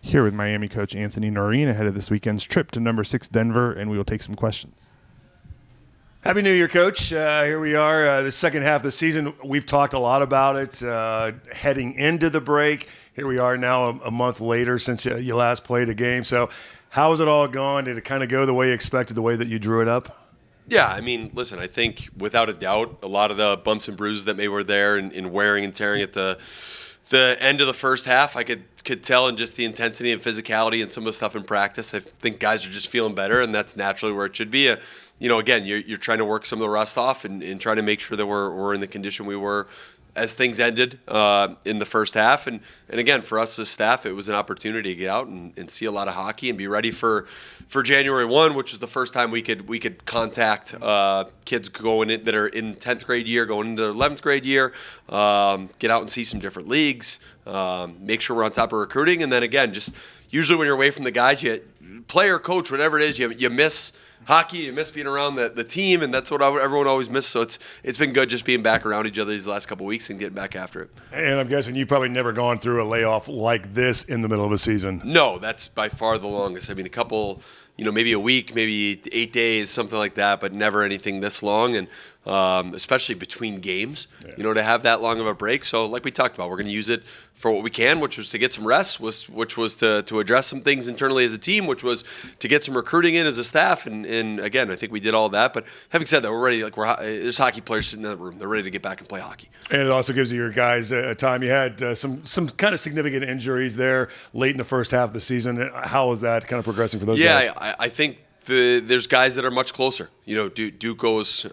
Here with Miami coach Anthony Noreen ahead of this weekend's trip to number 6 Denver, and we will take some questions. Happy New Year, Coach. Here we are, the second half of the season. We've talked a lot about it heading into the break. Here we are now a month later since you last played a game. So how is it all going? Did it kind of go the way you expected, the way that you drew it up? Yeah, I mean, listen, I think without a doubt, a lot of the bumps and bruises that maybe were there in wearing and tearing at the end of the first half, I could tell in just the intensity and physicality and some of the stuff in practice. I think guys are just feeling better, and that's naturally where it should be. Again, you're trying to work some of the rust off and trying to make sure that we're in the condition we were as things ended in the first half. And again, for us as staff, it was an opportunity to get out and see a lot of hockey and be ready for January 1, which is the first time we could contact kids going in that are in 10th grade year, going into their 11th grade year, get out and see some different leagues, make sure we're on top of recruiting. And then again, just usually when you're away from the guys, you player, coach, whatever it is, you miss hockey, you miss being around the team, and that's what everyone always misses. So it's been good just being back around each other these last couple of weeks and getting back after it. And I'm guessing you've probably never gone through a layoff like this in the middle of a season. No, that's by far the longest. I mean, a couple, maybe a week, maybe 8 days, something like that, but never anything this long. And especially between games, to have that long of a break. So like we talked about, we're going to use it for what we can, which was to get some rest, which was to address some things internally as a team, which was to get some recruiting in as a staff. And again, I think we did all that. But having said that, we're ready. There's hockey players sitting in that room. They're ready to get back and play hockey. And it also gives your guys a time. You had some kind of significant injuries there late in the first half of the season. How is that kind of progressing for those guys? Yeah, I think there's guys that are much closer. Duco's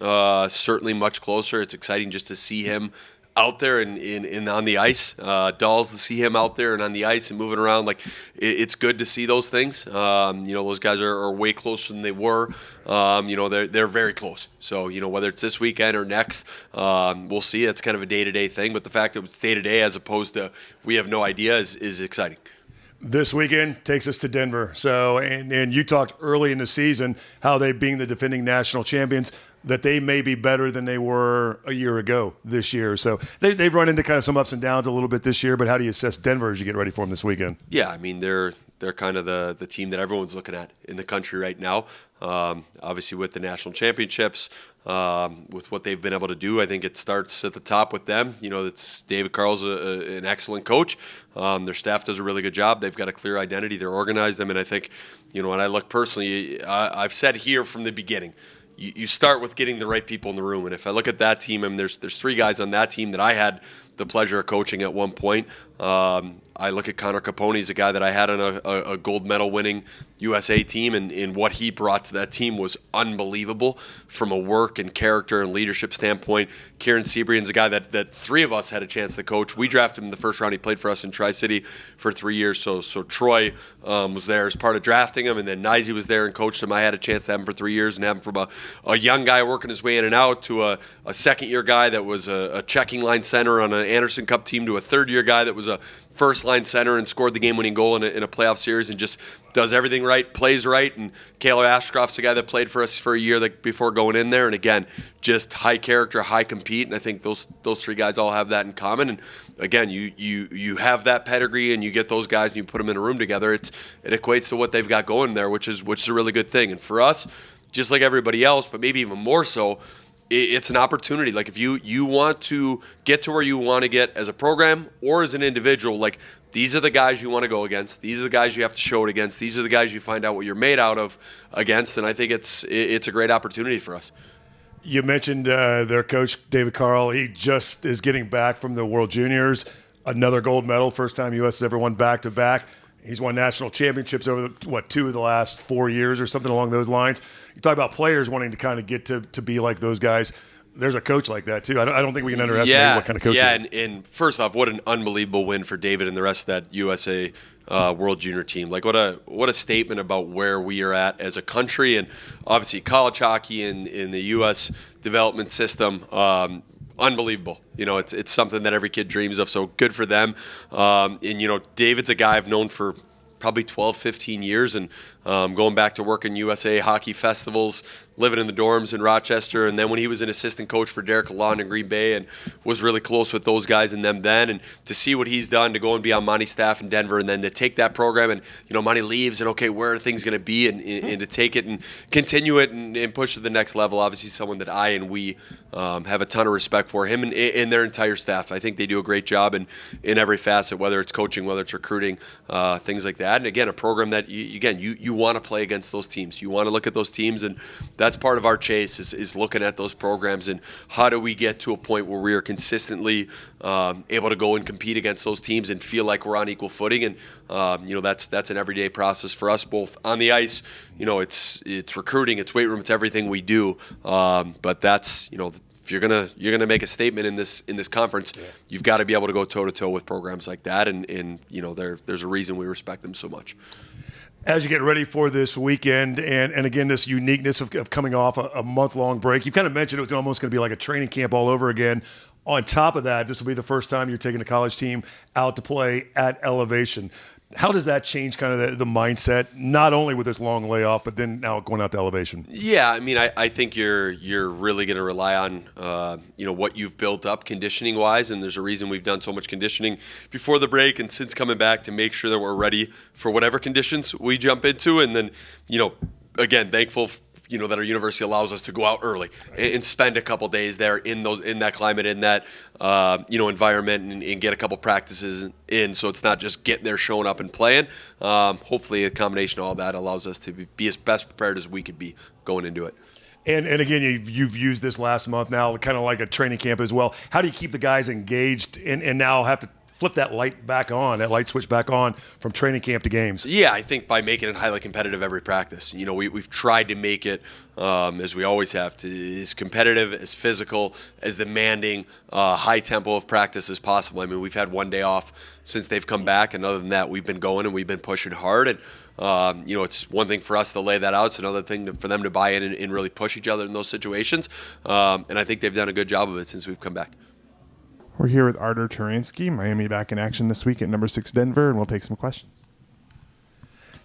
certainly much closer. It's exciting just to see him out there and on the ice. Dolls to see him out there and on the ice and moving around. It's good to see those things. Those guys are way closer than they were. They're very close. So, whether it's this weekend or next, we'll see. It's kind of a day-to-day thing. But the fact that it's day-to-day as opposed to we have no idea is exciting. This weekend takes us to Denver. So, and you talked early in the season how they, being the defending national champions, that they may be better than they were a year ago this year. So they've run into kind of some ups and downs a little bit this year, but how do you assess Denver as you get ready for them this weekend? Yeah, I mean, they're kind of the team that everyone's looking at in the country right now. Obviously with the national championships, with what they've been able to do, I think it starts at the top with them. It's David Carl's an excellent coach. Their staff does a really good job. They've got a clear identity. They're organized. I mean, I think, when I look personally, I've said here from the beginning, you start with getting the right people in the room. And if I look at that team, I mean, there's 3 guys on that team that I had the pleasure of coaching at one point. I look at Connor Capone. He's a guy that I had on a gold medal winning USA team, and what he brought to that team was unbelievable from a work and character and leadership standpoint. Kieran Seabrian's a guy that 3 of us had a chance to coach. We drafted him in the first round. He played for us in Tri-City for 3 years. So Troy was there as part of drafting him, and then Nizey was there and coached him. I had a chance to have him for 3 years and have him from a young guy working his way in and out to a second-year guy that was a checking line center on an Anderson Cup team to a third-year guy that was a first-line center and scored the game-winning goal in a playoff series and just does everything right, plays right. And Kaylor Ashcroft's the guy that played for us for a year before going in there. And again, just high character, high compete. And I think those 3 guys all have that in common. And again, you have that pedigree and you get those guys and you put them in a room together. It equates to what they've got going there, which is a really good thing. And for us, just like everybody else, but maybe even more so, it's an opportunity. Like if you want to get to where you want to get as a program or as an individual, these are the guys you want to go against. These are the guys you have to show it against. These are the guys you find out what you're made out of against. And I think it's a great opportunity for us. You mentioned their coach, David Carl. He just is getting back from the World Juniors. Another gold medal, first time U.S. has ever won back-to-back. He's won national championships over, 2 of the last 4 years or something along those lines. You talk about players wanting to kind of get to be like those guys. There's a coach like that, too. I don't think we can underestimate what kind of coach he is. Yeah, and first off, what an unbelievable win for David and the rest of that USA World Junior team. What a statement about where we are at as a country, and obviously college hockey in the U.S. development system. Unbelievable. It's something that every kid dreams of, so good for them. And David's a guy I've known for probably 12, 15 years, and going back to working USA hockey festivals, living in the dorms in Rochester, and then when he was an assistant coach for Derek Lalonde in Green Bay and was really close with those guys and them then, and to see what he's done to go and be on Monty's staff in Denver, and then to take that program and, Monty leaves, and okay, where are things going to be, and to take it and continue it and push to the next level. Obviously someone that I and we have a ton of respect for, him and their entire staff. I think they do a great job in every facet, whether it's coaching, whether it's recruiting, things like that. And again, a program that you want to play against those teams. You want to look at those teams, and that's part of our chase is looking at those programs and how do we get to a point where we are consistently able to go and compete against those teams and feel like we're on equal footing. And that's an everyday process for us, both on the ice. It's recruiting, it's weight room, it's everything we do. But that's if you're gonna make a statement in this conference, you've got to be able to go toe to toe with programs like that, and there's a reason we respect them so much. As you get ready for this weekend, and again, this uniqueness of coming off a month-long break, you kind of mentioned it was almost going to be like a training camp all over again. On top of that, this will be the first time you're taking a college team out to play at elevation. How does that change kind of the mindset, not only with this long layoff, but then now going out to elevation? Yeah, I mean, I think you're really going to rely on what you've built up conditioning wise, and there's a reason we've done so much conditioning before the break and since coming back to make sure that we're ready for whatever conditions we jump into, and then again, thankful that our university allows us to go out early and spend a couple days there in that climate, in that environment, and get a couple practices in. So it's not just getting there, showing up, and playing. Hopefully, a combination of all that allows us to be as best prepared as we could be going into it. And again, you've used this last month now, kind of like a training camp as well. How do you keep the guys engaged and now have to flip that light switch back on from training camp to games? Yeah, I think by making it highly competitive every practice. We've tried to make it, as we always have, as competitive, as physical, as demanding, high tempo of practice as possible. I mean, we've had one day off since they've come back, and other than that, we've been going and we've been pushing hard. And it's one thing for us to lay that out. It's another thing for them to buy in and really push each other in those situations. And I think they've done a good job of it since we've come back. We're here with Artur Turansky, Miami back in action this week at number 6 Denver, and we'll take some questions.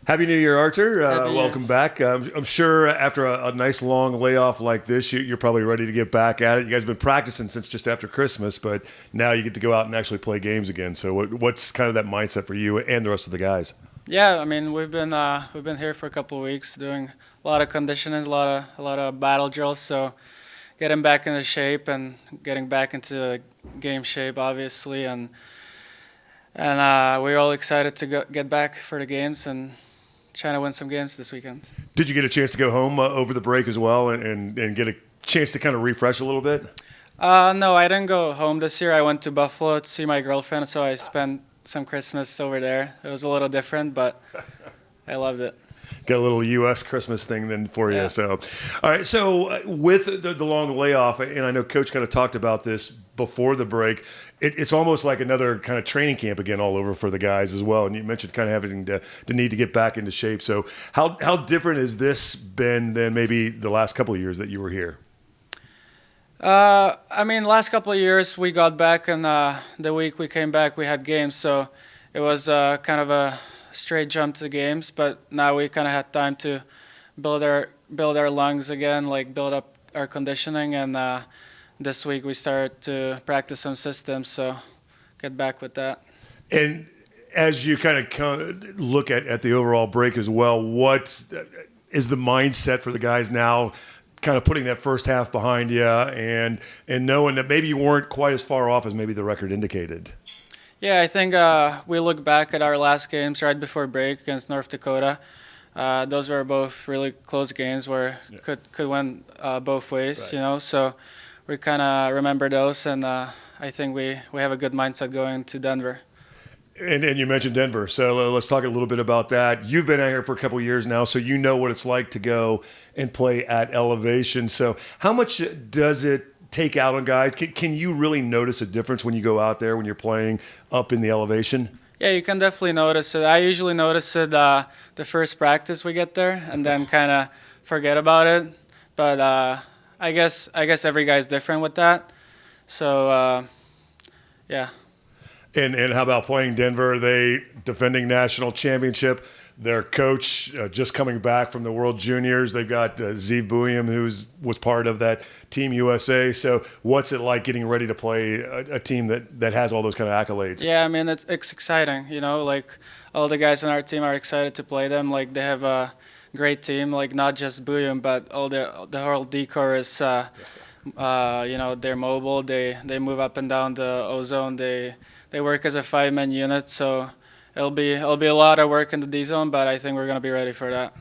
Happy New Year, Artur. Welcome Year. back. I'm sure after a nice long layoff like this, you're probably ready to get back at it. You guys have been practicing since just after Christmas, but now you get to go out and actually play games again. So what's kind of that mindset for you and the rest of the guys? Yeah, I mean we've been here for a couple of weeks doing a lot of conditioning, a lot of battle drills. So getting back into shape and getting back into game shape, obviously, and we're all excited to get back for the games and trying to win some games this weekend. Did you get a chance to go home over the break as well and get a chance to kind of refresh a little bit? No, I didn't go home this year. I went to Buffalo to see my girlfriend, so I spent some Christmas over there. It was a little different, but I loved it. Got a little U.S. Christmas thing then for you. Yeah. So, all right. So with the long layoff, and I know Coach kind of talked about this before the break, it's almost like another kind of training camp again all over for the guys as well. And you mentioned kind of having the need to get back into shape. So how different has this been than maybe the last couple of years that you were here? I mean, last couple of years we got back, and the week we came back we had games, so it was kind of a straight jump to the games. But now we kind of had time to build our lungs again, like build up our conditioning, and this week we started to practice some systems, so get back with that. And as you kind of look at the overall break as well, what is the mindset for the guys now, kind of putting that first half behind you and knowing that maybe you weren't quite as far off as maybe the record indicated? Yeah, I think we look back at our last games right before break against North Dakota. Those were both really close games where could win both ways, Right. So we kind of remember those, and I think we have a good mindset going to Denver. And you mentioned Denver, so let's talk a little bit about that. You've been out here for a couple of years now, so you know what it's like to go and play at elevation. So how much does it take out on guys? Can you really notice a difference when you go out there when you're playing up in the elevation? Yeah, you can definitely notice it. I usually notice it the first practice we get there, and then kind of forget about it. But I guess every guy's different with that. So yeah. And how about playing Denver? They defending national championship. their coach just coming back from the World Juniors. They've got Zeev Buyam, who was part of that Team USA. So what's it like getting ready to play a team that has all those kind of accolades? Yeah, I mean, it's exciting. Like all the guys on our team are excited to play them. Like they have a great team, like not just Buyam, but all the whole decor is, they're mobile. They move up and down the O-zone. They work as a 5-man unit. So it'll be a lot of work in the D-zone, but I think we're going to be ready for that.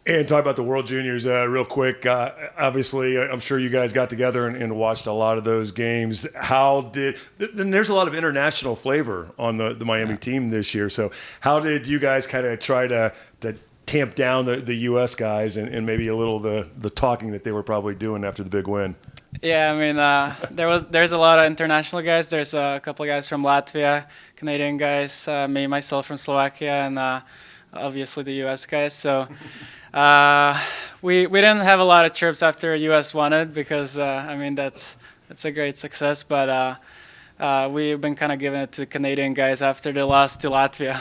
And talk about the World Juniors real quick. Obviously, I'm sure you guys got together and watched a lot of those games. There's a lot of international flavor on the Miami team this year. So how did you guys kind of try to tamp down the U.S. guys and maybe a little the talking that they were probably doing after the big win? Yeah, I mean, there's a lot of international guys. There's a couple of guys from Latvia, Canadian guys, myself from Slovakia, and obviously the U.S. guys. So we didn't have a lot of chirps after U.S. won it because that's a great success. But we've been kind of giving it to Canadian guys after the loss to Latvia.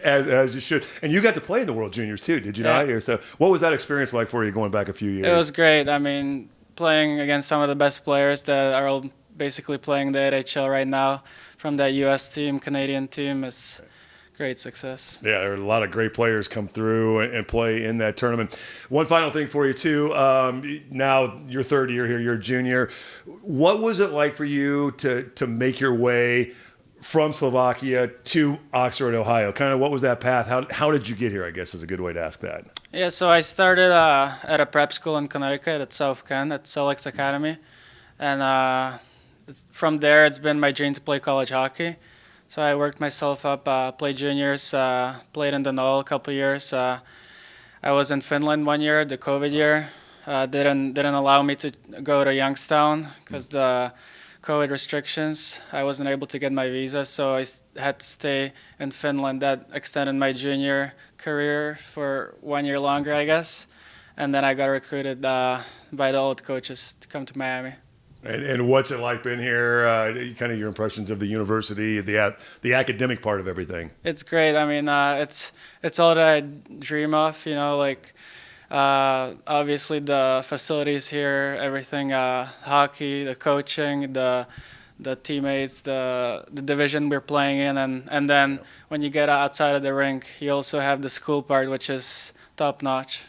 As you should. And you got to play in the World Juniors too, did you not? So what was that experience like for you going back a few years? It was great. I mean, playing against some of the best players that are all basically playing the NHL right now from that U.S. team, Canadian team is great success. Yeah, there are a lot of great players come through and play in that tournament. One final thing for you too. Now your third year here, you're a junior. What was it like for you to make your way from Slovakia to Oxford, Ohio? Kind of what was that path? How did you get here, I guess is a good way to ask that. Yeah, so I started at a prep school in Connecticut at South Ken at Selleck's Academy. And from there, it's been my dream to play college hockey. So I worked myself up, played juniors, played in the NOL a couple years. I was in Finland 1 year, the COVID year. Didn't allow me to go to Youngstown because the COVID restrictions. I wasn't able to get my visa, so I had to stay in Finland. That extended my junior career for 1 year longer, I guess. And then I got recruited by the old coaches to come to Miami. And what's it like being here? Kind of your impressions of the university, the academic part of everything. It's great. I mean, it's all that I dream of. Obviously the facilities here, everything, hockey, the coaching, the teammates, the division we're playing in, and then when you get outside of the rink, you also have the school part, which is top notch.